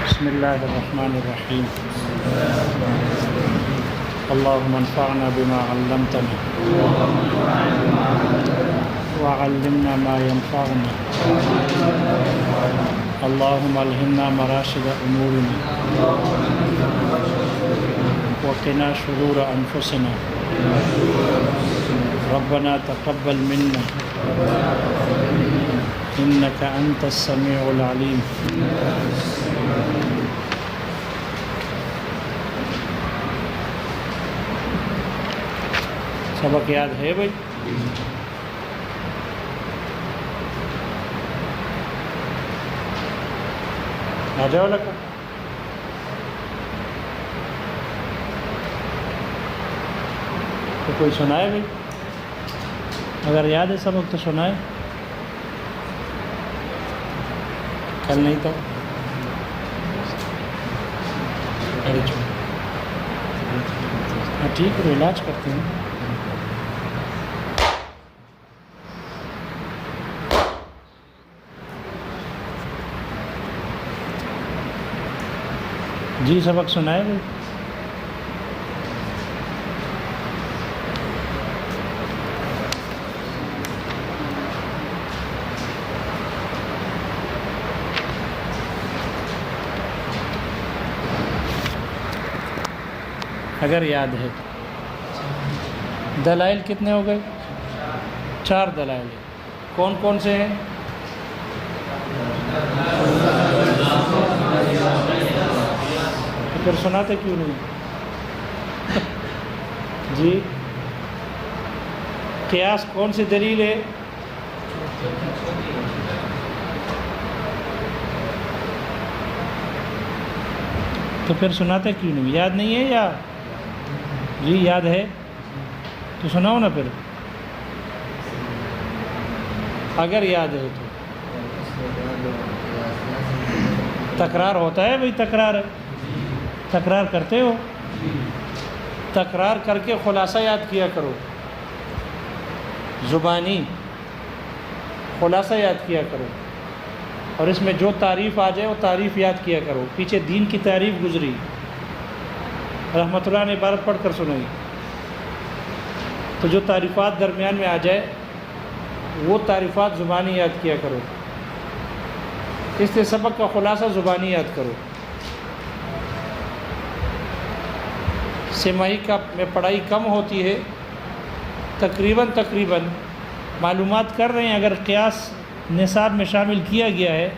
بسم اللہ الرحمن الرحیم اللہم انفعنا بما علمتنا وعلمنا ما ينفعنا اللہم الہمنا مراشد امورنا وقنا شرور انفسنا ربنا تقبل منا انك انت السمیع العلیم. سبق یاد ہے بھائی؟ آ جاؤ لگا. تو کوئی سنائے بھائی؟ اگر یاد ہے سبق تو سنائے. کل نہیں تو ہاں ٹھیک ہے، علاج کرتے ہیں. جی سبق سنائے بھائی. اگر یاد ہے. دلائل کتنے ہو گئے؟ 4 دلائل. کون کون سے ہیں؟ پھر سناتے کیوں نہیں؟ جی قیاس کون سی دلیل ہے؟ تو پھر سناتے کیوں نہیں؟ یاد نہیں ہے یا جی یاد ہے تو سناؤ نا پھر. اگر یاد ہے تو تکرار ہوتا ہے بھائی. تکرار کرتے ہو. تکرار کر کے خلاصہ یاد کیا کرو. زبانی خلاصہ یاد کیا کرو. اور اس میں جو تعریف آ جائے وہ تعریف یاد کیا کرو. پیچھے دین کی تعریف گزری، رحمت اللہ نے عبارت پڑھ کر سنائی، تو جو تعریفات درمیان میں آ جائے وہ تعریفات زبانی یاد کیا کرو. اس لیے سبق کا خلاصہ زبانی یاد کرو. سماعی کا میں پڑھائی کم ہوتی ہے، تقریباً معلومات کر رہے ہیں. اگر قیاس نصاب میں شامل کیا گیا ہے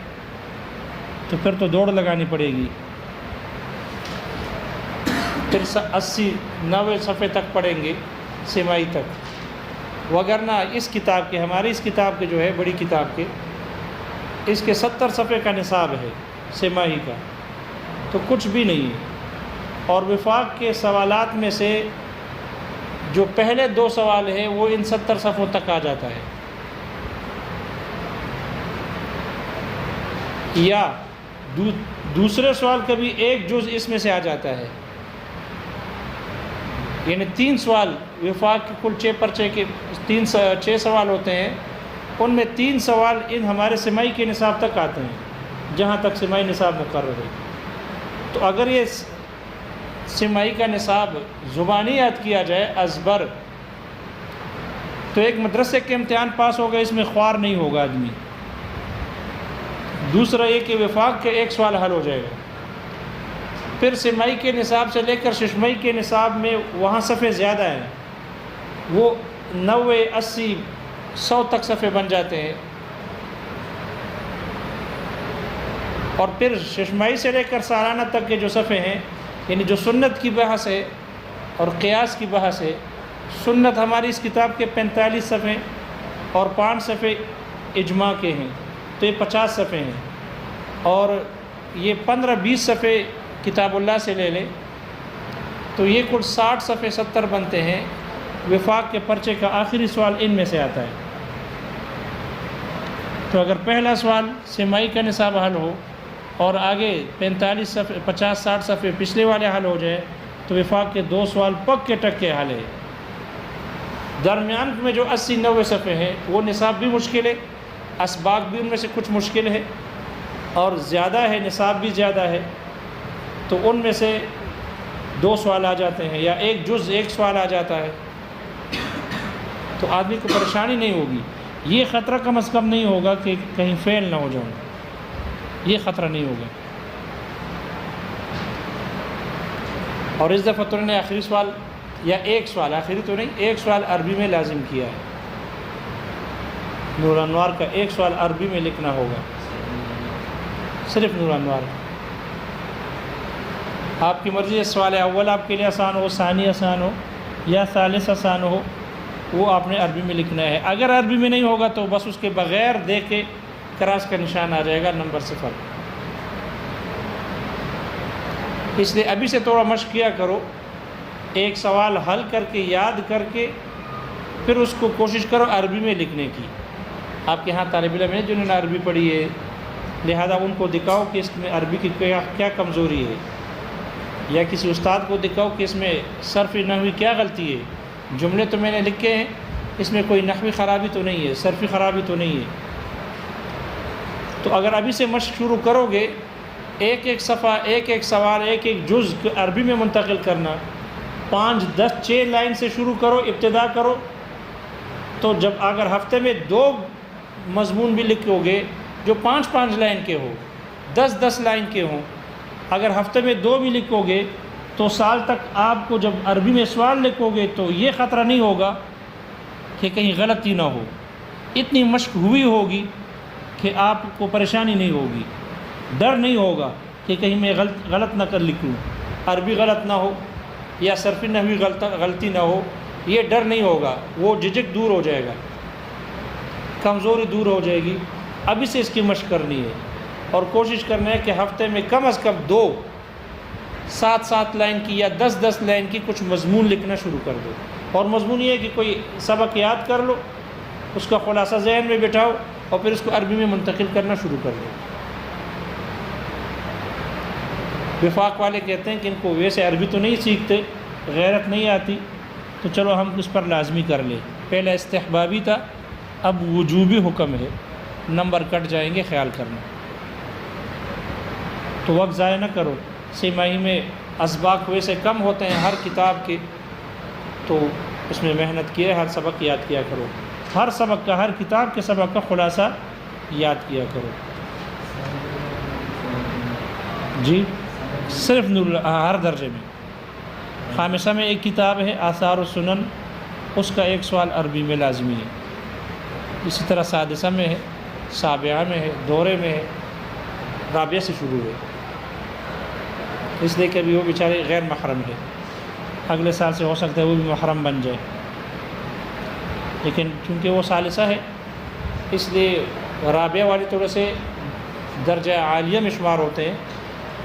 تو پھر تو دوڑ لگانی پڑے گی. پھر 80-90 صفحے تک پڑھیں گے سماعی تک. وگرنہ اس کتاب کے، ہماری اس کتاب کے جو ہے بڑی کتاب کے، اس کے 70 صفحے کا نصاب ہے سماعی کا، تو کچھ بھی نہیں ہے. اور وفاق کے سوالات میں سے جو پہلے 2 سوال ہیں وہ ان 70 صفحوں تک آ جاتا ہے. یا دوسرے سوال کا بھی ایک جز اس میں سے آ جاتا ہے. یعنی 3 سوال وفاق کے کل 6 پرچے کے 6 سوال ہوتے ہیں، ان میں 3 سوال ان ہمارے سماعی کے نصاب تک آتے ہیں، جہاں تک سماعی نصاب مقرر ہے. تو اگر یہ سماعی کا نصاب زبانی یاد کیا جائے ازبر، تو ایک مدرسے کے امتحان پاس ہوگا، اس میں خوار نہیں ہوگا آدمی. دوسرا یہ کہ وفاق کے 1 سوال حل ہو جائے گا. پھر سماعی کے نصاب سے لے کر ششمائی کے نصاب میں وہاں صفحے زیادہ ہیں، وہ 90 80 100 تک صفحے بن جاتے ہیں. اور پھر ششمائی سے لے کر سالانہ تک کے جو صفحے ہیں، یعنی جو سنت کی بحث ہے اور قیاس کی بحث ہے. سنت ہماری اس کتاب کے 45 صفحے اور 5 صفحے اجماع کے ہیں، تو یہ 50 صفحے ہیں. اور یہ 15-20 صفحے کتاب اللہ سے لے لیں تو یہ کل 60 صفحے 70 بنتے ہیں. وفاق کے پرچے کا آخری سوال ان میں سے آتا ہے. تو اگر پہلا سوال سماعی کا نصاب حل ہو اور آگے 45 صفحے 50-60 صفحے پچھلے والے حل ہو جائے تو وفاق کے 2 سوال پکے ٹکے حل ہے. درمیان میں جو 80-90 صفحے ہیں وہ نصاب بھی مشکل ہے، اسباق بھی ان میں سے کچھ مشکل ہے، اور زیادہ ہے، نصاب بھی زیادہ ہے، تو ان میں سے 2 سوال آ جاتے ہیں یا ایک جز 1 سوال آ جاتا ہے، تو آدمی کو پریشانی نہیں ہوگی۔ یہ خطرہ کم از کم نہیں ہوگا کہ کہیں فیل نہ ہو جاؤں، یہ خطرہ نہیں ہوگا۔ اور اس دفعہ تو انہوں نے آخری سوال یا ایک سوال، آخری تو نہیں، ایک سوال عربی میں لازم کیا ہے۔ نور انوار کا ایک سوال عربی میں لکھنا ہوگا، صرف نور انوار۔ آپ کی مرضی ہے، سوال اول آپ کے لیے آسان ہو، ثانی آسان ہو یا ثالث آسان ہو، وہ آپ نے عربی میں لکھنا ہے۔ اگر عربی میں نہیں ہوگا تو بس اس کے بغیر دیکھ کے کراس کا نشان آ جائے گا، نمبر 0۔ اس لیے ابھی سے تھوڑا مشق کیا کرو، ایک سوال حل کر کے یاد کر کے پھر اس کو کوشش کرو عربی میں لکھنے کی۔ آپ کے ہاں طالب علم ہیں جنہوں نے عربی پڑھی ہے، لہذا ان کو دکھاؤ کہ اس میں عربی کی کیا کمزوری ہے، یا کسی استاد کو دکھاؤ کہ اس میں صرف نحوی کیا غلطی ہے۔ جملے تو میں نے لکھے ہیں، اس میں کوئی نحوی خرابی تو نہیں ہے، صرفی خرابی تو نہیں ہے۔ تو اگر ابھی سے مشق شروع کرو گے، ایک ایک صفحہ، ایک ایک سوال، ایک ایک جز عربی میں منتقل کرنا، 5 10 6 لائن سے شروع کرو، ابتدا کرو، تو جب اگر ہفتے میں 2 مضمون بھی لکھو گے جو 5 لائن کے ہو، 10 10 لائن کے ہوں، اگر ہفتے میں 2 بھی لکھو گے تو سال تک آپ کو جب عربی میں سوال لکھو گے تو یہ خطرہ نہیں ہوگا کہ کہیں غلطی نہ ہو۔ اتنی مشق ہوئی ہوگی کہ آپ کو پریشانی نہیں ہوگی، ڈر نہیں ہوگا کہ کہیں میں غلط نہ کر لکھوں، عربی غلط نہ ہو یا صرفی نحوی غلطی نہ ہو، یہ ڈر نہیں ہوگا، وہ جھجک دور ہو جائے گا، کمزوری دور ہو جائے گی۔ ابھی سے اس کی مشق کرنی ہے اور کوشش کرنا ہے کہ ہفتے میں کم از کم 2 7 لائن کی یا 10 10 لائن کی کچھ مضمون لکھنا شروع کر دو۔ اور مضمون یہ ہے کہ کوئی سبق یاد کر لو، اس کا خلاصہ ذہن میں بٹھاؤ اور پھر اس کو عربی میں منتقل کرنا شروع کر دو۔ وفاق والے کہتے ہیں کہ ان کو ویسے عربی تو نہیں سیکھتے، غیرت نہیں آتی، تو چلو ہم اس پر لازمی کر لیں۔ پہلے استحبابی تھا، اب وجوبی حکم ہے، نمبر کٹ جائیں گے، خیال کرنا۔ تو وقت ضائع نہ کرو، 6 ماہی میں اسباق ویسے کم ہوتے ہیں ہر کتاب کے، تو اس میں محنت کیے، ہر سبق یاد کیا کرو، ہر سبق کا، ہر کتاب کے سبق کا خلاصہ یاد کیا کرو۔ جی صرف ہر درجے میں۔ خامسہ میں ایک کتاب ہے آثار السنن، اس کا 1 سوال عربی میں لازمی ہے۔ اسی طرح سادسہ میں ہے، سابعہ میں ہے، دورے میں ہے، رابعہ سے شروع ہے، اس لیے کہ ابھی وہ بیچارے غیر محرم ہے، اگلے سال سے ہو سکتا ہے وہ بھی محرم بن جائے، لیکن چونکہ وہ ثالثہ ہے اس لیے رابعہ والے تھوڑے سے درجہ عالیہ میں شمار ہوتے ہیں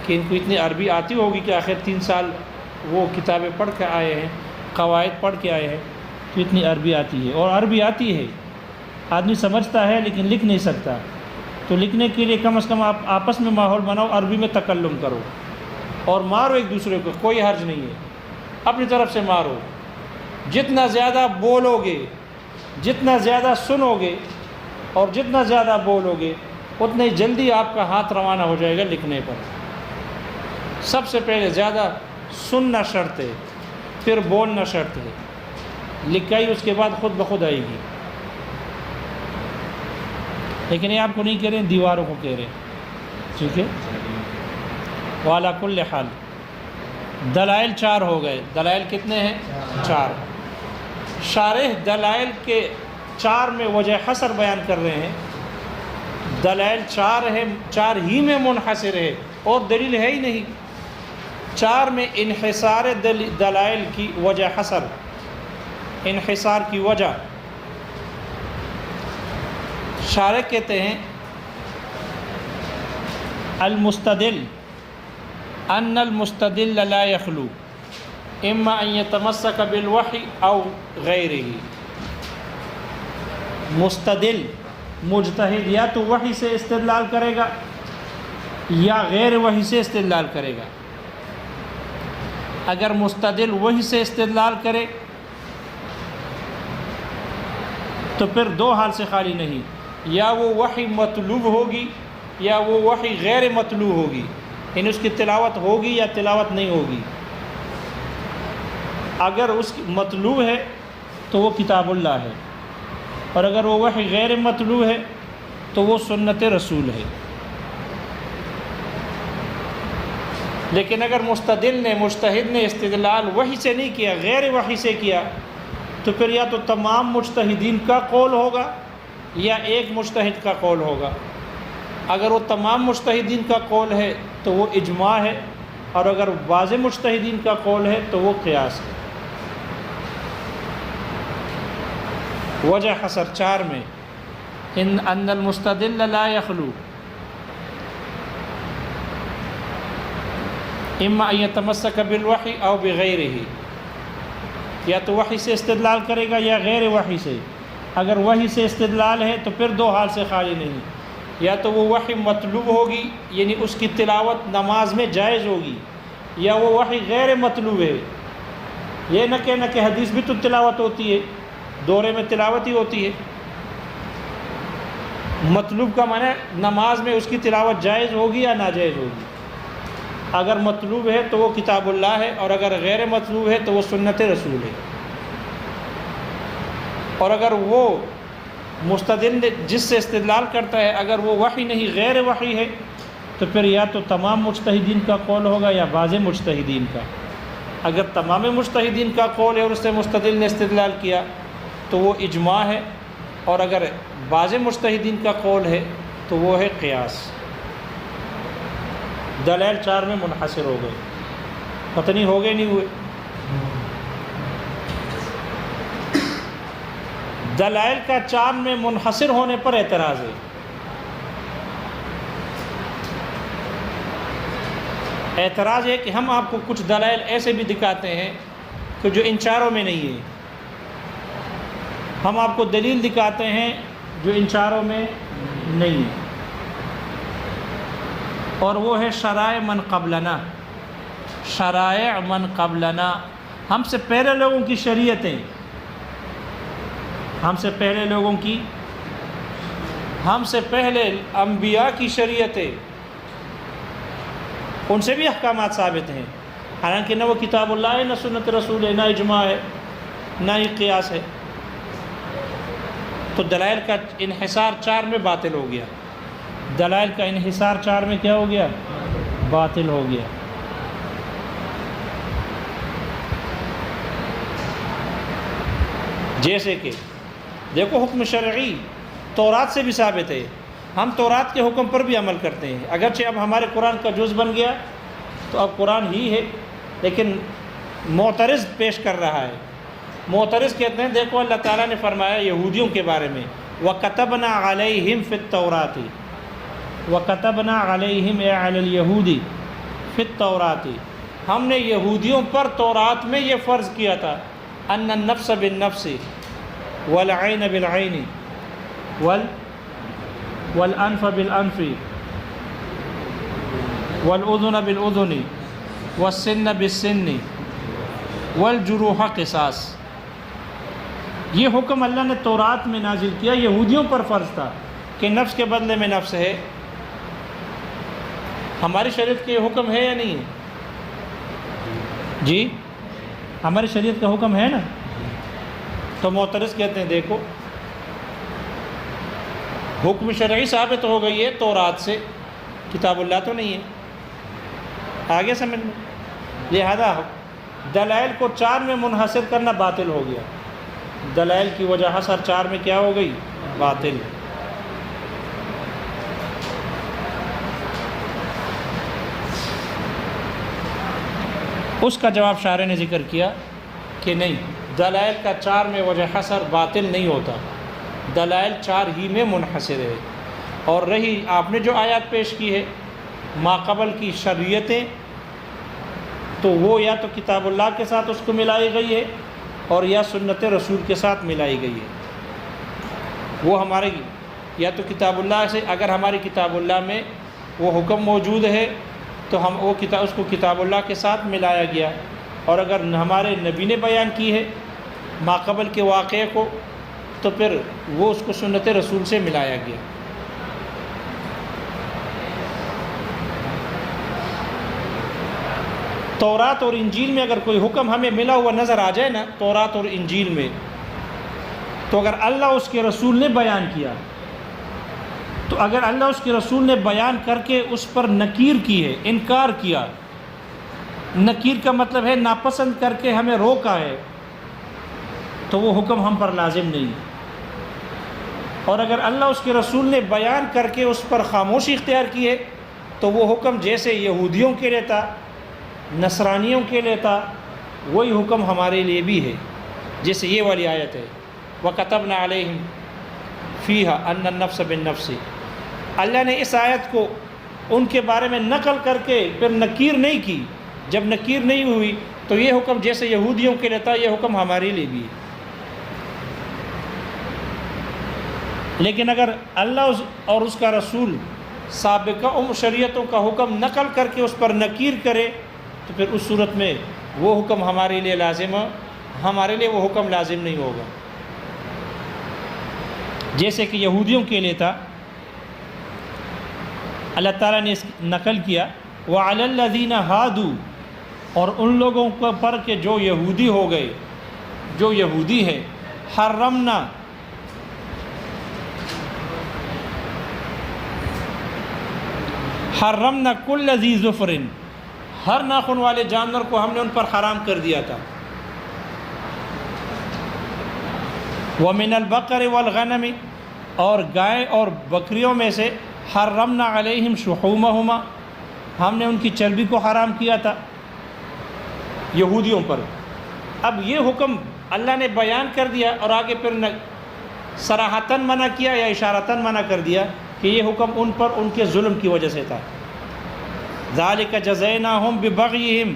کہ ان کو اتنی عربی آتی ہوگی کہ آخر 3 سال وہ کتابیں پڑھ کے آئے ہیں، قواعد پڑھ کے آئے ہیں، تو اتنی عربی آتی ہے۔ اور عربی آتی ہے، آدمی سمجھتا ہے لیکن لکھ نہیں سکتا، تو لکھنے کے لیے کم از کم آپ آپس میں ماحول بناؤ، عربی میں تکلم کرو اور مارو ایک دوسرے کو، کوئی حرج نہیں ہے، اپنی طرف سے مارو۔ جتنا زیادہ بولو گے، جتنا زیادہ سنو گے اور جتنا زیادہ بولو گے، اتنی جلدی آپ کا ہاتھ روانہ ہو جائے گا لکھنے پر۔ سب سے پہلے زیادہ سننا شرط ہے، پھر بولنا شرط ہے، لکھائی اس کے بعد خود بخود آئے گی۔ لیکن یہ آپ کو نہیں کہہ رہے ہیں، دیواروں کو کہہ رہے ہیں، ٹھیک ہے۔ وعلیٰ کل حال دلائل 4 ہو گئے، دلائل کتنے ہیں؟ 4۔ شارح دلائل کے 4 میں وجہ حصر بیان کر رہے ہیں، دلائل 4 ہے، 4 ہی میں منحصر ہے اور دلیل ہے ہی نہیں۔ 4 میں انحصار دلائل کی وجہ حصر، انحصار کی وجہ۔ شارح کہتے ہیں المستدل ان المستدل لا يخلو اما ان يتمسك بالوحی او غیرہ۔ مستدل مجتہد یا تو وحی سے استدلال کرے گا یا غیر وحی سے استدلال کرے گا۔ اگر مستدل وحی سے استدلال کرے تو پھر 2 حال سے خالی نہیں، یا وہ وحی مطلوب ہوگی یا وہ وحی غیر مطلوع ہوگی، یعنی اس کی تلاوت ہوگی یا تلاوت نہیں ہوگی۔ اگر اس کی مطلوع ہے تو وہ کتاب اللہ ہے، اور اگر وہ وحی غیر مطلوع ہے تو وہ سنت رسول ہے۔ لیکن اگر مستدل نے، مجتہد نے استدلال وحی سے نہیں کیا، غیر وحی سے کیا، تو پھر یا تو تمام مجتہدین کا قول ہوگا یا ایک مجتہد کا قول ہوگا۔ اگر وہ تمام مجتہدین کا قول ہے تو وہ اجماع ہے، اور اگر بعض مجتہدین کا قول ہے تو وہ قیاس ہے۔ وجہ حصر 4 میں ان المستدل لا يخلو اما ان يتمسك بالوحی او بغیرہ، یا تو وحی سے استدلال کرے گا یا غیر وحی سے۔ اگر وحی سے استدلال ہے تو پھر 2 حال سے خالی نہیں، یا تو وہ وحی مطلوب ہوگی یعنی اس کی تلاوت نماز میں جائز ہوگی، یا وہ وحی غیر مطلوب ہے۔ یہ نہ کہنا کہ حدیث بھی تو تلاوت ہوتی ہے، دورے میں تلاوت ہی ہوتی ہے۔ مطلوب کا معنی نماز میں اس کی تلاوت جائز ہوگی یا ناجائز ہوگی۔ اگر مطلوب ہے تو وہ کتاب اللہ ہے، اور اگر غیر مطلوب ہے تو وہ سنت رسول ہے۔ اور اگر وہ مستدل جس سے استدلال کرتا ہے اگر وہ وحی نہیں غیر وحی ہے تو پھر یا تو تمام مجتہدین کا قول ہوگا یا بعض مجتہدین کا۔ اگر تمام مجتہدین کا قول ہے اور اس سے مستدل نے استدلال کیا تو وہ اجماع ہے، اور اگر بعض مجتہدین کا قول ہے تو وہ ہے قیاس۔ دلائل 4 میں منحصر ہو گئے، پتہ نہیں ہو گئے نہیں ہوئے۔ دلائل کا 4 میں منحصر ہونے پر اعتراض ہے۔ اعتراض ہے کہ ہم آپ کو کچھ دلائل ایسے بھی دکھاتے ہیں کہ جو ان 4 میں نہیں ہے، ہم آپ کو دلیل دکھاتے ہیں جو ان 4 میں نہیں ہے، اور وہ ہے شرائع من قبلنا۔ شرائع من قبلنا، ہم سے پہلے لوگوں کی شریعتیں، ہم سے پہلے لوگوں کی، ہم سے پہلے انبیاء کی شریعتیں، ان سے بھی احکامات ثابت ہیں، حالانکہ نہ وہ کتاب اللہ ہے، نہ سنت رسول ہے، نہ اجماع ہے، نہ ہی قیاس ہے۔ تو دلائل کا انحصار 4 میں باطل ہو گیا۔ دلائل کا انحصار 4 میں کیا ہو گیا؟ باطل ہو گیا۔ جیسے کہ دیکھو حکم شرعی تورات سے بھی ثابت ہے، ہم تورات کے حکم پر بھی عمل کرتے ہیں، اگرچہ اب ہمارے قرآن کا جز بن گیا تو اب قرآن ہی ہے، لیکن معترض پیش کر رہا ہے۔ معترض کہتے ہیں دیکھو اللہ تعالیٰ نے فرمایا یہودیوں کے بارے میں وَكَتَبْنَا عَلَيْهِمْ فِي التَّوْرَاتِ، وَكَتَبْنَا عَلَيْهِمْ اے عَلَى الْيَهُودِ فِي التَّوْرَاتِ، ہم نے یہودیوں پر تورات میں یہ فرض کیا تھا ان النفس بالنفس والعین بالعین والانف بالانف والاذن بالاذن والسن بالسن والجروح قصاص۔ یہ حکم اللہ نے تورات میں نازل کیا، یہودیوں پر فرض تھا کہ نفس کے بدلے میں نفس ہے۔ ہماری شریعت کے یہ حکم ہے یا نہیں ہے؟ جی ہماری شریعت کا حکم ہے نا۔ تو معترض کہتے ہیں دیکھو حکم شرعی ثابت ہو گئی ہے تورات سے، کتاب اللہ تو نہیں ہے، آگے سمجھ میں، لہذا دلائل کو 4 میں منحصر کرنا باطل ہو گیا۔ دلائل کی وجہ حصر 4 میں کیا ہو گئی؟ باطل۔ اس کا جواب شارح نے ذکر کیا کہ نہیں، دلائل کا 4 میں وجہ حصر باطل نہیں ہوتا، دلائل 4 ہی میں منحصر ہے۔ اور رہی آپ نے جو آیات پیش کی ہے ما قبل کی شریعتیں، تو وہ یا تو کتاب اللہ کے ساتھ اس کو ملائی گئی ہے اور یا سنت رسول کے ساتھ ملائی گئی ہے۔ وہ ہمارے یا تو کتاب اللہ سے، اگر ہماری کتاب اللہ میں وہ حکم موجود ہے تو ہم وہ اس کو کتاب اللہ کے ساتھ ملایا گیا، اور اگر ہمارے نبی نے بیان کی ہے ما قبل کے واقعے کو تو پھر وہ اس کو سنت رسول سے ملایا گیا۔ تورات اور انجیل میں اگر کوئی حکم ہمیں ملا ہوا نظر آ جائے نا تورات اور انجیل میں، تو اگر اللہ اس کے رسول نے بیان کیا، تو اگر اللہ اس کے رسول نے بیان کر کے اس پر نکیر کی ہے، انکار کیا، نکیر کا مطلب ہے ناپسند کر کے ہمیں روکا ہے، تو وہ حکم ہم پر لازم نہیں۔ اور اگر اللہ اس کے رسول نے بیان کر کے اس پر خاموشی اختیار کی ہے، تو وہ حکم جیسے یہودیوں کے لیے تھا، نصرانیوں کے لیے تھا، وہی حکم ہمارے لیے بھی ہے۔ جیسے یہ والی آیت ہے وَكَتَبْنَا عَلَيْهِمْ فِيهَا أَنَّ النَّفْسَ بِالنَّفْسِ، اللہ نے اس آیت کو ان کے بارے میں نقل کر کے پھر نکیر نہیں کی۔ جب نکیر نہیں ہوئی تو یہ حکم جیسے یہودیوں کے لیے تھا، یہ حکم ہمارے لیے بھی ہے۔ لیکن اگر اللہ اور اس کا رسول سابقہ شریعتوں کا حکم نقل کر کے اس پر نکیر کرے، تو پھر اس صورت میں وہ حکم ہمارے لیے لازم، ہمارے لیے وہ حکم لازم نہیں ہوگا۔ جیسے کہ یہودیوں کے لیے تھا، اللہ تعالیٰ نے اس نقل کیا وَعَلَى الَّذِينَ هَادُوا، اور ان لوگوں پر کہ جو یہودی ہو گئے، جو یہودی ہے، حرمنا، حرمنا کل ذی ظفر، ہر ناخن والے جانور کو ہم نے ان پر حرام کر دیا تھا۔ وَمِنَ الْبَقَرِ وَالْغَنَمِ، اور گائے اور بکریوں میں سے حرمنا علیہم شحومہما، ہم نے ان کی چربی کو حرام کیا تھا یہودیوں پر۔ اب یہ حکم اللہ نے بیان کر دیا اور آگے پھر صراحتاً منع کیا یا اشارتاً منع کر دیا کہ یہ حکم ان پر ان کے ظلم کی وجہ سے تھا۔ ذَلِكَ جَزَيْنَاهُمْ بِبَغْيِهِمْ،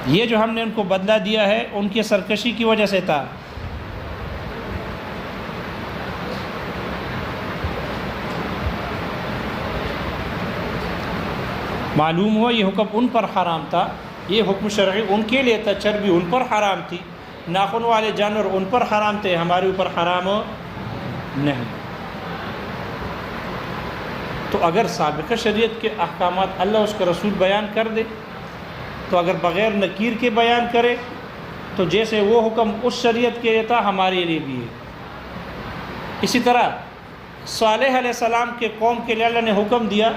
یہ جو ہم نے ان کو بدلہ دیا ہے ان کی سرکشی کی وجہ سے تھا۔ معلوم ہوا یہ حکم ان پر حرام تھا، یہ حکم شرعی ان کے لیے تھا، چربی ان پر حرام تھی، ناخن والے جانور ان پر حرام تھے، ہمارے اوپر حرام نہیں۔ تو اگر سابقہ شریعت کے احکامات اللہ اس کا رسول بیان کر دے، تو اگر بغیر نکیر کے بیان کرے تو جیسے وہ حکم اس شریعت کے لیے تھا ہمارے لیے بھی ہے۔ اسی طرح صالح علیہ السلام کے قوم کے لیے اللہ نے حکم دیا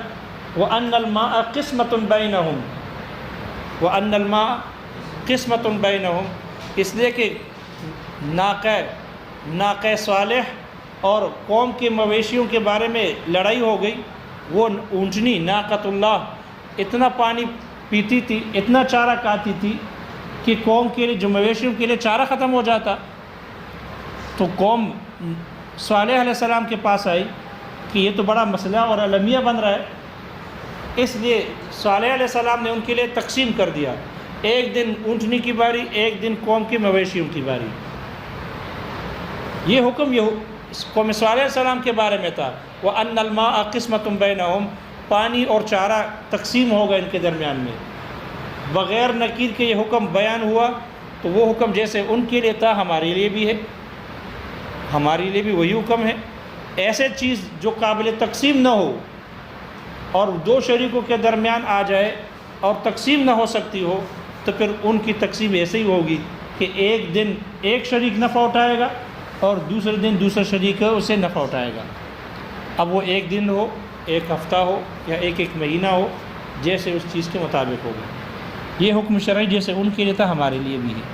وَأَنَّ الْمَاءَ قِسْمَةٌ بَيْنَهُمْ، وَأَنَّ الْمَاءَ قِسْمَةٌ بَيْنَهُمْ، اس لیے کہ ناقہ صالح اور قوم کے مویشیوں کے بارے میں لڑائی ہو گئی۔ وہ اونٹنی ناقۃ اللہ اتنا پانی پیتی تھی، اتنا چارہ کھاتی تھی کہ قوم کے لیے، جو مویشیوں کے لیے چارہ ختم ہو جاتا۔ تو قوم صالح علیہ السلام کے پاس آئی کہ یہ تو بڑا مسئلہ اور المیہ بن رہا ہے، اس لیے صالح علیہ السلام نے ان کے لیے تقسیم کر دیا، ایک دن اونٹنی کی باری، ایک دن قوم کے مویشیوں کی باری۔ یہ حکم قوم صالح علیہ السلام کے بارے میں تھا وَأَنَّ الْمَاءَ قِسْمَةٌ بَيْنَهُمْ، پانی اور چارہ تقسیم ہوگا ان کے درمیان میں۔ بغیر نکیر کے یہ حکم بیان ہوا تو وہ حکم جیسے ان کے لیے تھا ہمارے لیے بھی ہے، ہمارے لیے بھی وہی حکم ہے۔ ایسے چیز جو قابل تقسیم نہ ہو اور دو شریکوں کے درمیان آ جائے اور تقسیم نہ ہو سکتی ہو، تو پھر ان کی تقسیم ایسے ہی ہوگی کہ ایک دن ایک شریک نفع اٹھائے گا اور دوسرے دن دوسرا شریک اسے نفع اٹھائے گا۔ اب وہ ایک دن ہو، ایک ہفتہ ہو یا ایک مہینہ ہو، جیسے اس چیز کے مطابق ہوگا۔ یہ حکم شرعی جیسے ان کے لیے تھا ہمارے لیے بھی ہے۔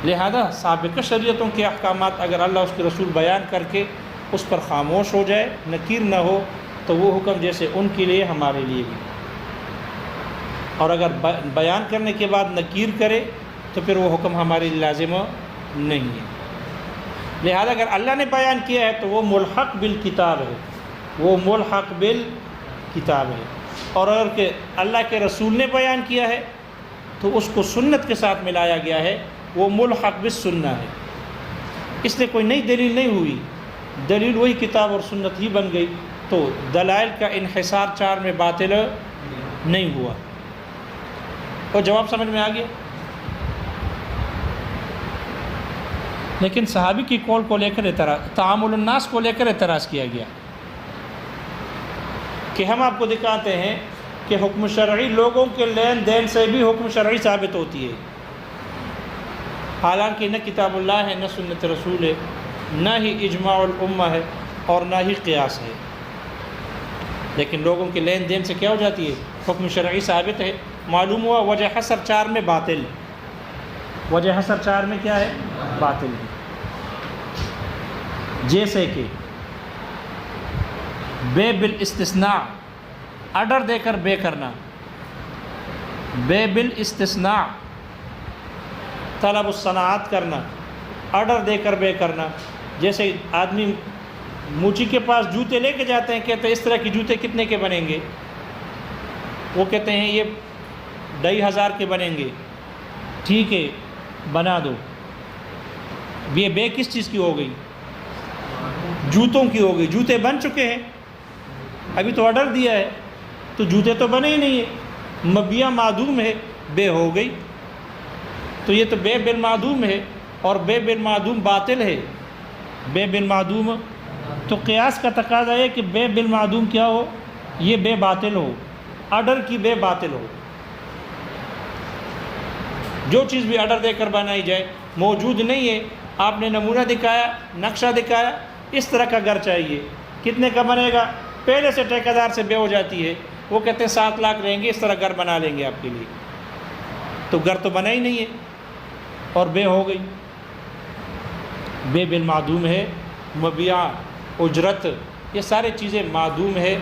لہذا سابقہ شریعتوں کے احکامات اگر اللہ اس کے رسول بیان کر کے اس پر خاموش ہو جائے، نکیر نہ ہو، تو وہ حکم جیسے ان کے لیے ہمارے لیے بھی۔ اور اگر بیان کرنے کے بعد نکیر کرے تو پھر وہ حکم ہمارے لیے لازم نہیں ہے۔ لہذا اگر اللہ نے بیان کیا ہے تو وہ ملحق بالکتاب ہے، وہ ملحق بالکتاب ہے، اور اگر کہ اللہ کے رسول نے بیان کیا ہے تو اس کو سنت کے ساتھ ملایا گیا ہے، وہ ملحق بالسنہ ہے۔ اس لیے کوئی نئی دلیل نہیں ہوئی، دلیل وہی کتاب اور سنت ہی بن گئی، تو دلائل کا انحصار چار میں باطل نہیں ہوا۔ اور جواب سمجھ میں آ گیا؟ لیکن صحابی کی قول کو لے کر تعامل الناس کو لے کر اعتراض کیا گیا کہ ہم آپ کو دکھاتے ہیں کہ حکم شرعی لوگوں کے لین دین سے بھی حکم شرعی ثابت ہوتی ہے، حالانکہ نہ کتاب اللہ ہے، نہ سنت رسول ہے، نہ ہی اجماع الامہ ہے، اور نہ ہی قیاس ہے، لیکن لوگوں کے لین دین سے کیا ہو جاتی ہے؟ حکم شرعی ثابت ہے۔ معلوم ہوا وجہ حصر 4 میں باطل، وجہ حصر 4 میں کیا ہے؟ باطل ہے۔ جیسے کہ بے بالاستثناء، آرڈر دے کر بے کرنا، بے بالاستثناء، طلب الصناعت کرنا، آرڈر دے کر بے کرنا۔ جیسے آدمی موچی کے پاس جوتے لے کے جاتے ہیں، کہتے ہیں اس طرح کی جوتے کتنے کے بنیں گے؟ وہ کہتے ہیں یہ 2500 کے بنیں گے، ٹھیک ہے بنا دو۔ یہ بے کس چیز کی ہو گئی؟ جوتوں کی ہو گئی۔ جوتے بن چکے ہیں، ابھی تو آرڈر دیا ہے، تو جوتے تو بنے ہی نہیں ہیں، مبیع معدوم ہے، بے ہو گئی۔ تو یہ تو بے بالمعدوم ہے، اور بے بالمعدوم باطل ہے۔ بے بالمعدوم، تو قیاس کا تقاضا ہے کہ بے بالمعدوم کیا ہو؟ یہ بے باطل ہو، آرڈر کی بے باطل ہو۔ جو چیز بھی آرڈر دے کر بنائی جائے، موجود نہیں ہے، آپ نے نمونہ دکھایا، نقشہ دکھایا، اس طرح کا گھر چاہیے، کتنے کا بنے گا؟ پہلے سے ٹھیکیدار سے بے ہو جاتی ہے، وہ کہتے ہیں 7 لاکھ رہیں گے، اس طرح گھر بنا لیں گے آپ کے لیے۔ تو گھر تو بنا ہی نہیں ہے، اور بے ہو گئی۔ بے بالمعدوم ہے، مبیع، اجرت، یہ سارے چیزیں معدوم ہے۔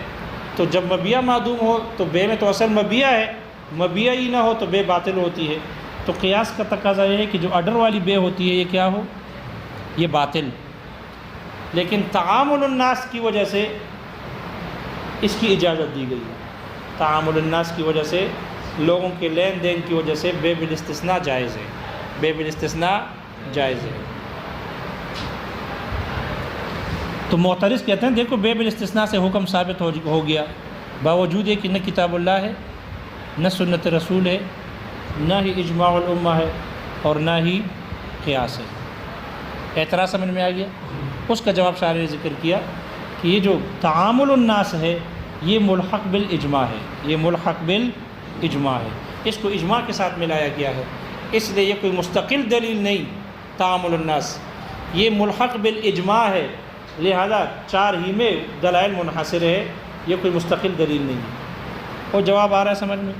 تو جب مبیع معدوم ہو تو بے میں تو اصل مبیع ہے، مبیع ہی نہ ہو تو بے باطل ہوتی ہے۔ تو قیاس کا تقاضا یہ ہے کہ جو آرڈر والی بے ہوتی ہے یہ کیا ہو؟ یہ باطل۔ لیکن تعامل الناس کی وجہ سے اس کی اجازت دی گئی ہے۔ تعامل الناس کی وجہ سے، لوگوں کے لین دین کی وجہ سے بے بالاستثناء جائز ہے، بے بالاستثناء جائز ہے۔ تو معترض کہتے ہیں دیکھو بے بالاستثناء سے حکم ثابت ہو گیا، باوجود یہ کہ نہ کتاب اللہ ہے، نہ سنت رسول ہے، نہ ہی اجماع الامہ ہے، اور نہ ہی قیاس ہے۔ اعتراض سمجھ میں آ گیا؟ اس کا جواب شارح نے ذکر کیا کہ یہ جو تعامل الناس ہے یہ ملحق بالاجماع ہے، یہ ملحق بالاجماع ہے، اس کو اجماع کے ساتھ ملایا گیا ہے، اس لیے یہ کوئی مستقل دلیل نہیں۔ تعامل الناس یہ ملحق بالاجماع ہے، لہذا 4 ہی میں دلائل منحصر ہے، یہ کوئی مستقل دلیل نہیں ہے۔ اور جواب آ رہا ہے سمجھ میں؟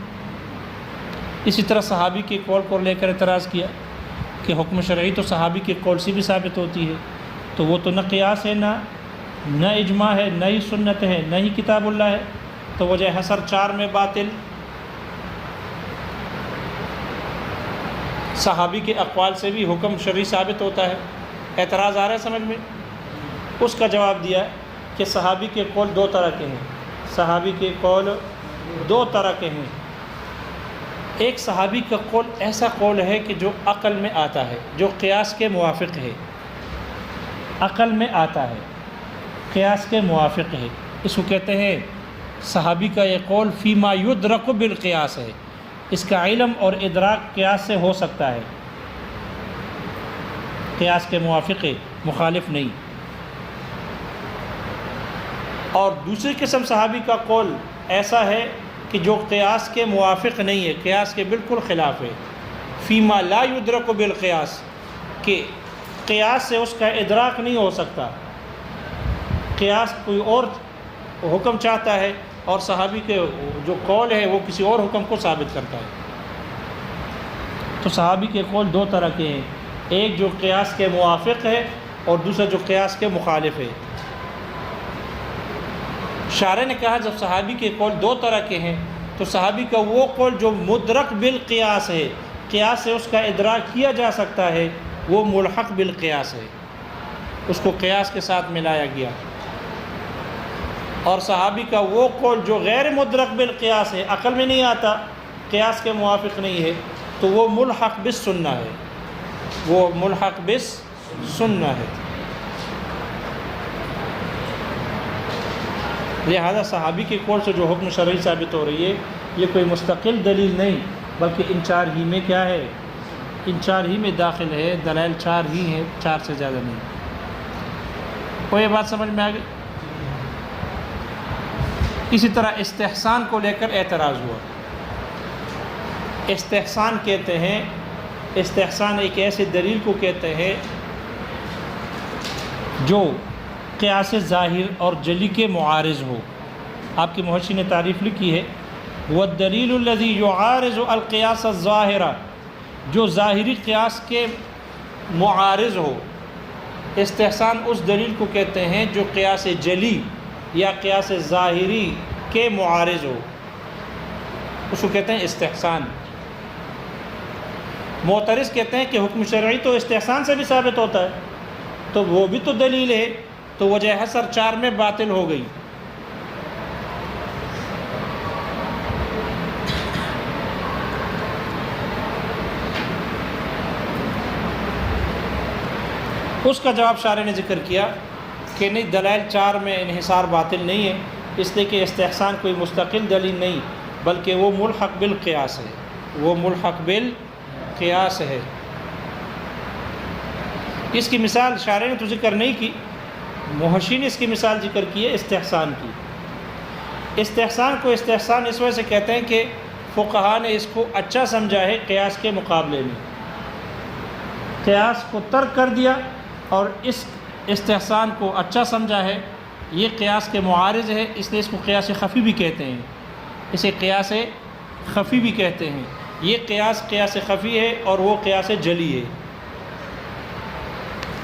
اسی طرح صحابی کے قول کو لے کر اعتراض کیا کہ حکم شرعی تو صحابی کے قول سے بھی ثابت ہوتی ہے، تو وہ تو نہ قیاس ہے، نہ اجماع ہے، نہ ہی سنت ہے، نہ ہی کتاب اللہ ہے، تو وجہ حصر 4 میں باطل۔ صحابی کے اقوال سے بھی حکم شرعی ثابت ہوتا ہے۔ اعتراض آ رہا ہے سمجھ میں؟ اس کا جواب دیا کہ صحابی کے قول 2 طرح کے ہیں، صحابی کے قول 2 طرح کے ہیں۔ ایک صحابی کا قول ایسا قول ہے کہ جو عقل میں آتا ہے، جو قیاس کے موافق ہے، عقل میں آتا ہے، قیاس کے موافق ہے، اس کو کہتے ہیں صحابی کا یہ قول فیما یدرک بالقیاس ہے، اس کا علم اور ادراک قیاس سے ہو سکتا ہے، قیاس کے موافق ہے، مخالف نہیں۔ اور دوسری قسم صحابی کا قول ایسا ہے کہ جو قیاس کے موافق نہیں ہے، قیاس کے بالکل خلاف ہے، فیما لا یدرک بالقیاس، کہ قیاس سے اس کا ادراک نہیں ہو سکتا، قیاس کوئی اور حکم چاہتا ہے اور صحابی کے جو قول ہے وہ کسی اور حکم کو ثابت کرتا ہے۔ تو صحابی کے قول 2 طرح کے ہیں، ایک جو قیاس کے موافق ہے اور دوسرا جو قیاس کے مخالف ہے۔ شارح نے کہا جب صحابی کے قول 2 طرح کے ہیں تو صحابی کا وہ قول جو مدرک بالقیاس ہے، قیاس سے اس کا ادراک کیا جا سکتا ہے، وہ ملحق بالقیاس ہے، اس کو قیاس کے ساتھ ملایا گیا۔ اور صحابی کا وہ قول جو غیر مدرک بالقیاس ہے، عقل میں نہیں آتا، قیاس کے موافق نہیں ہے، تو وہ ملحق بالسنہ ہے، وہ ملحق بالسنہ ہے۔ لہذا صحابی کے قول سے جو حکم شرعی ثابت ہو رہی ہے یہ کوئی مستقل دلیل نہیں، بلکہ ان 4 ہی میں کیا ہے؟ ان 4 ہی میں داخل ہے، دلائل 4 ہی ہیں، 4 سے زیادہ نہیں۔ کوئی بات سمجھ میں آ گئی؟ اسی طرح استحسان کو لے کر اعتراض ہوا۔ استحسان کہتے ہیں، استحسان ایک ایسی دلیل کو کہتے ہیں جو قیاس ظاہر اور جلی کے معارض ہو۔ آپ کی محشی نے تعریف لکھی ہے، وَالدَّلِيلُ الَّذِي يُعَارِضُ الْقِيَاسَ الظَّاهِرَ، جو ظاہری قیاس کے معارض ہو۔ استحسان اس دلیل کو کہتے ہیں جو قیاس جلی یا قیاس ظاہری کے معارض ہو، اس کو کہتے ہیں استحسان۔ معترض کہتے ہیں کہ حکم شرعی تو استحسان سے بھی ثابت ہوتا ہے، تو وہ بھی تو دلیل ہے، تو وجہ حصر 4 میں باطل ہو گئی۔ اس کا جواب شارح نے ذکر کیا کہ نہیں، دلائل 4 میں انحصار باطل نہیں ہے، اس لیے کہ استحسان کوئی مستقل دلیل نہیں، بلکہ وہ ملحق بالقیاس ہے، وہ ملحق بالقیاس ہے۔ اس کی مثال شارح نے تو ذکر نہیں کی، محشی نے اس کی مثال ذکر کی ہے استحسان کی۔ استحسان کو استحسان اس وجہ سے کہتے ہیں کہ فقہا نے اس کو اچھا سمجھا ہے قیاس کے مقابلے میں، قیاس کو ترک کر دیا اور اس استحسان کو اچھا سمجھا ہے۔ یہ قیاس کے معارض ہے، اس لیے اس کو قیاس خفی بھی کہتے ہیں، اسے قیاس خفی بھی کہتے ہیں۔ یہ قیاس خفی ہے اور وہ قیاس جلی ہے۔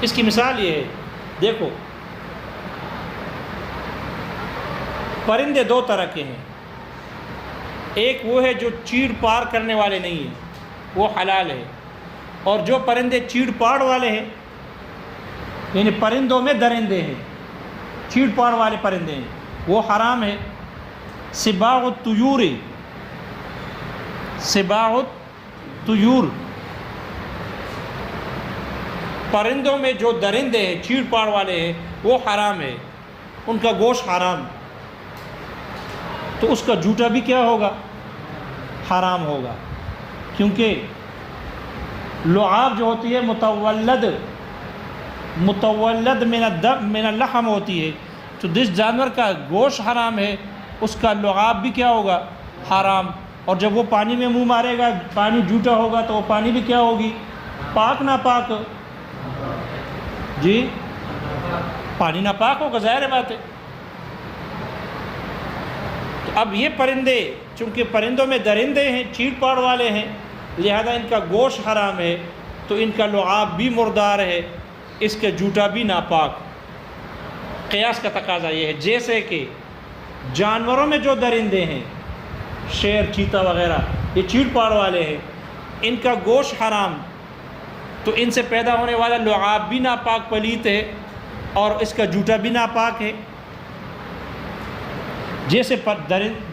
اس کی مثال یہ ہے، دیکھو پرندے 2 طرح کے ہیں، ایک وہ ہے جو چیڑ پار کرنے والے نہیں ہیں، وہ حلال ہے، اور جو پرندے چیڑ پاڑ والے ہیں، یعنی پرندوں میں درندے ہیں، چیڑ پاڑ والے پرندے ہیں، وہ حرام ہے۔ سباع الطیور، سباع الطیور، پرندوں میں جو درندے ہیں، چیڑ پاڑ والے ہیں، وہ حرام ہے، ان کا گوشت حرام، تو اس کا جوٹا بھی کیا ہوگا؟ حرام ہوگا، کیونکہ لعاب جو ہوتی ہے متولد من اللحم ہوتی ہے، تو جس جانور کا گوشت حرام ہے اس کا لعاب بھی کیا ہوگا؟ حرام، اور جب وہ پانی میں منہ مارے گا، پانی جھوٹا ہوگا، تو وہ پانی بھی کیا ہوگی؟ پاک ناپاک، جی پانی ناپاک ہوگا، ظاہر بات ہے۔ تو اب یہ پرندے چونکہ پرندوں میں درندے ہیں، چیڑ پاڑ والے ہیں، لہذا ان کا گوشت حرام ہے، تو ان کا لعاب بھی مردار ہے، اس کا جوٹا بھی ناپاک۔ قیاس کا تقاضا یہ ہے، جیسے کہ جانوروں میں جو درندے ہیں، شیر، چیتا وغیرہ، یہ چیڑ پاڑ والے ہیں، ان کا گوشت حرام، تو ان سے پیدا ہونے والا لعاب بھی ناپاک پلیت ہے اور اس کا جوٹا بھی ناپاک ہے۔ جیسے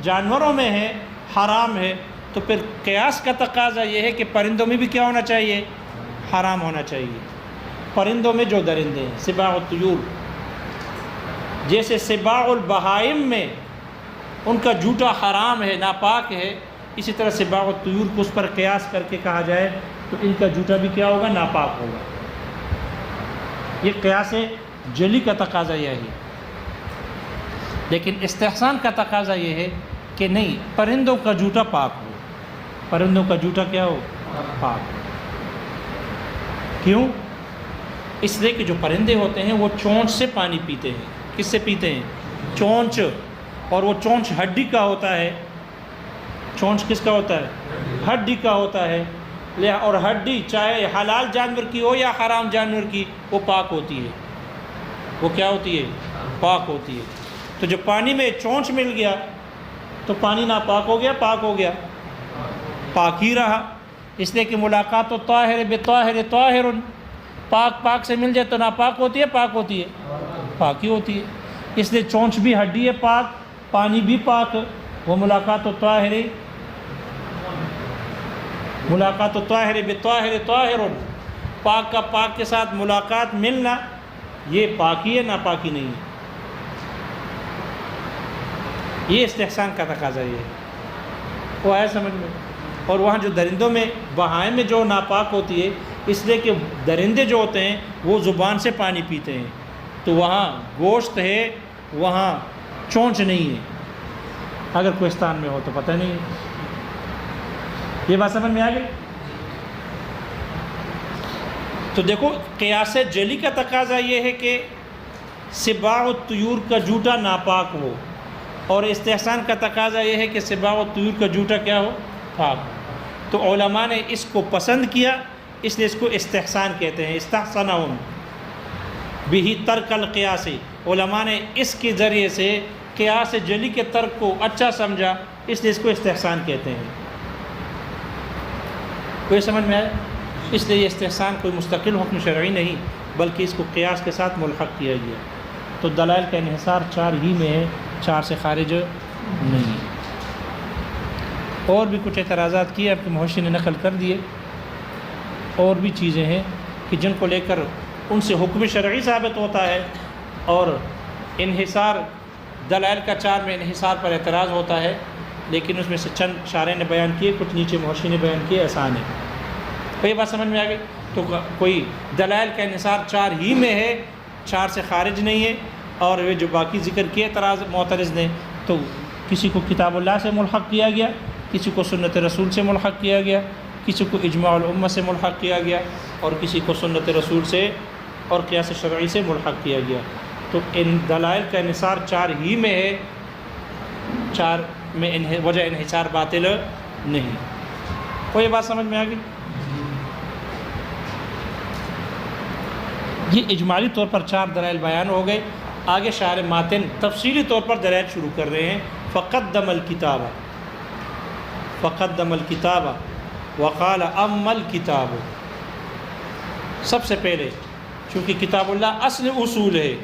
جانوروں میں ہے، حرام ہے، تو پھر قیاس کا تقاضا یہ ہے کہ پرندوں میں بھی کیا ہونا چاہیے؟ حرام ہونا چاہیے، پرندوں میں جو درندے ہیں، سباع الطیور۔ جیسے سباع البہائم میں ان کا جوٹا حرام ہے، ناپاک ہے، اسی طرح سباع الطیور کو اس پر قیاس کر کے کہا جائے تو ان کا جوٹا بھی کیا ہوگا؟ ناپاک ہوگا۔ یہ قیاس جلی کا تقاضا یہ ہے۔ لیکن استحسان کا تقاضا یہ ہے کہ نہیں، پرندوں کا جوٹا پاک ہو، پرندوں کا جوٹا کیا ہو؟ پاک۔ کیوں؟ اس لیے کہ جو پرندے ہوتے ہیں وہ چونچ سے پانی پیتے ہیں۔ کس سے پیتے ہیں؟ چونچ، اور وہ چونچ ہڈی کا ہوتا ہے۔ چونچ کس کا ہوتا ہے؟ ہڈی کا ہوتا ہے، اور ہڈی چاہے حلال جانور کی ہو یا حرام جانور کی، وہ پاک ہوتی ہے۔ وہ کیا ہوتی ہے؟ پاک ہوتی ہے۔ تو جب پانی میں چونچ مل گیا تو پانی ناپاک ہو گیا، پاک ہو گیا؟ پاک ہی رہا، اس لیے کہ ملاقات طاہر بطاہر طاہر، پاک سے مل جائے تو ناپاک ہوتی ہے، پاک ہوتی ہے؟ پاک ہی ہوتی ہے۔ اس لیے چونچ بھی ہڈی ہے پاک، پانی بھی پاک۔ وہ ملاقات طاہر بطاہر طاہر، پاک کا پاک کے ساتھ ملاقات، ملنا، یہ پاکی ہے، ناپاکی نہیں ہے۔ یہ استحسان کا تقاضا یہ ہے، وہ آیا سمجھ میں؟ اور وہاں جو درندوں میں، بہائم میں جو ناپاک ہوتی ہے، اس لیے کہ درندے جو ہوتے ہیں وہ زبان سے پانی پیتے ہیں، تو وہاں گوشت ہے، وہاں چونچ نہیں ہے، اگر کوہستان میں ہو تو پتہ نہیں. یہ بات سمجھ میں آ گئی؟ تو دیکھو قیاس جلی کا تقاضا یہ ہے کہ سباع الطیور کا جوتا ناپاک ہو، اور استحسان کا تقاضا یہ ہے کہ سباع الطیور کا جوتا کیا ہو؟ پاک. تو علماء نے اس کو پسند کیا، اس لیے اس کو استحسان کہتے ہیں. استحسنہم بہ ترک القیاس، علماء نے اس کے ذریعے سے قیاس جلی کے ترک کو اچھا سمجھا، اس لیے اس کو استحسان کہتے ہیں. کوئی سمجھ میں آئے؟ اس لیے یہ استحسان کوئی مستقل حکم شرعی نہیں، بلکہ اس کو قیاس کے ساتھ ملحق کیا گیا. تو دلائل کا انحصار 4 ہی میں ہے، 4 سے خارج نہیں. اور بھی کچھ اعتراضات کیے، اب کہ محشی نے نقل کر دیے. اور بھی چیزیں ہیں کہ جن کو لے کر ان سے حکم شرعی ثابت ہوتا ہے، اور انحصار دلائل کا 4 میں انحصار پر اعتراض ہوتا ہے، لیکن اس میں سے چند شارح نے بیان کیے، کچھ نیچے محشی نے بیان کیے، آسان ہے. تو یہ بات سمجھ میں آ گئی؟ تو کوئی دلائل کا انحصار 4 ہی میں ہے، 4 سے خارج نہیں ہے. اور وہ جو باقی ذکر کیے اعتراض معترض نے، تو کسی کو کتاب اللہ سے ملحق کیا گیا، کسی کو سنت رسول سے ملحق کیا گیا، کسی کو اجماع الامہ سے ملحق کیا گیا، اور کسی کو سنت رسول سے اور قیاس شرعی سے ملحق کیا گیا. تو ان دلائل کا انحصار 4 ہی میں ہے، 4 میں وجہ انحصار باطل نہیں. کوئی بات سمجھ میں آ گئی؟ یہ اجمالی طور پر 4 دلائل بیان ہو گئے. آگے شارح ماتن تفصیلی طور پر دلائل شروع کر رہے ہیں. فقدم الکتاب وقال اما الکتاب. سب سے پہلے چونکہ کتاب اللہ اصل اصول ہے،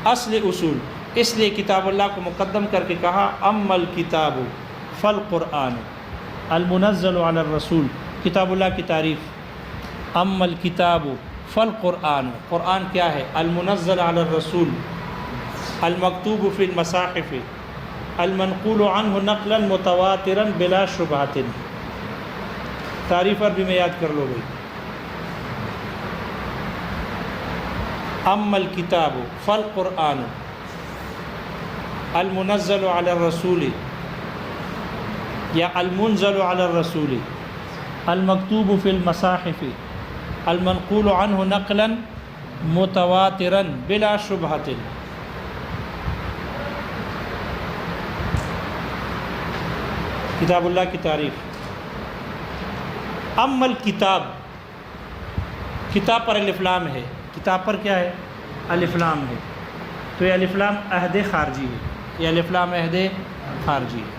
اصل اصول، اس لیے کتاب اللہ کو مقدم کر کے کہا اما الکتاب فالقرآن المنزل علی الرسول. کتاب اللہ کی تعریف، اما الکتاب فالقرآن، قرآن کیا ہے؟ المنزل علی الرسول، المکتوب فی المصاحف، المنقول عنہ نقلا متواترا بلا شبہۃ. تعریف عربی میں یاد کر لو بھائی. اما الکتاب فالقرآن المنزل علی الرسول یا المنزل علی الرسول، المکتوب فی المصاحف، المنقول عنہ نقلا متواترا بلا شبہۃ. کتاب اللہ کی تعریف. اما الکتاب، کتاب پر الف لام ہے، کتاب پر کیا ہے؟ الف لام ہے. تو یہ الف لام عہد خارجی ہے، یہ الف لام عہد خارجی ہے.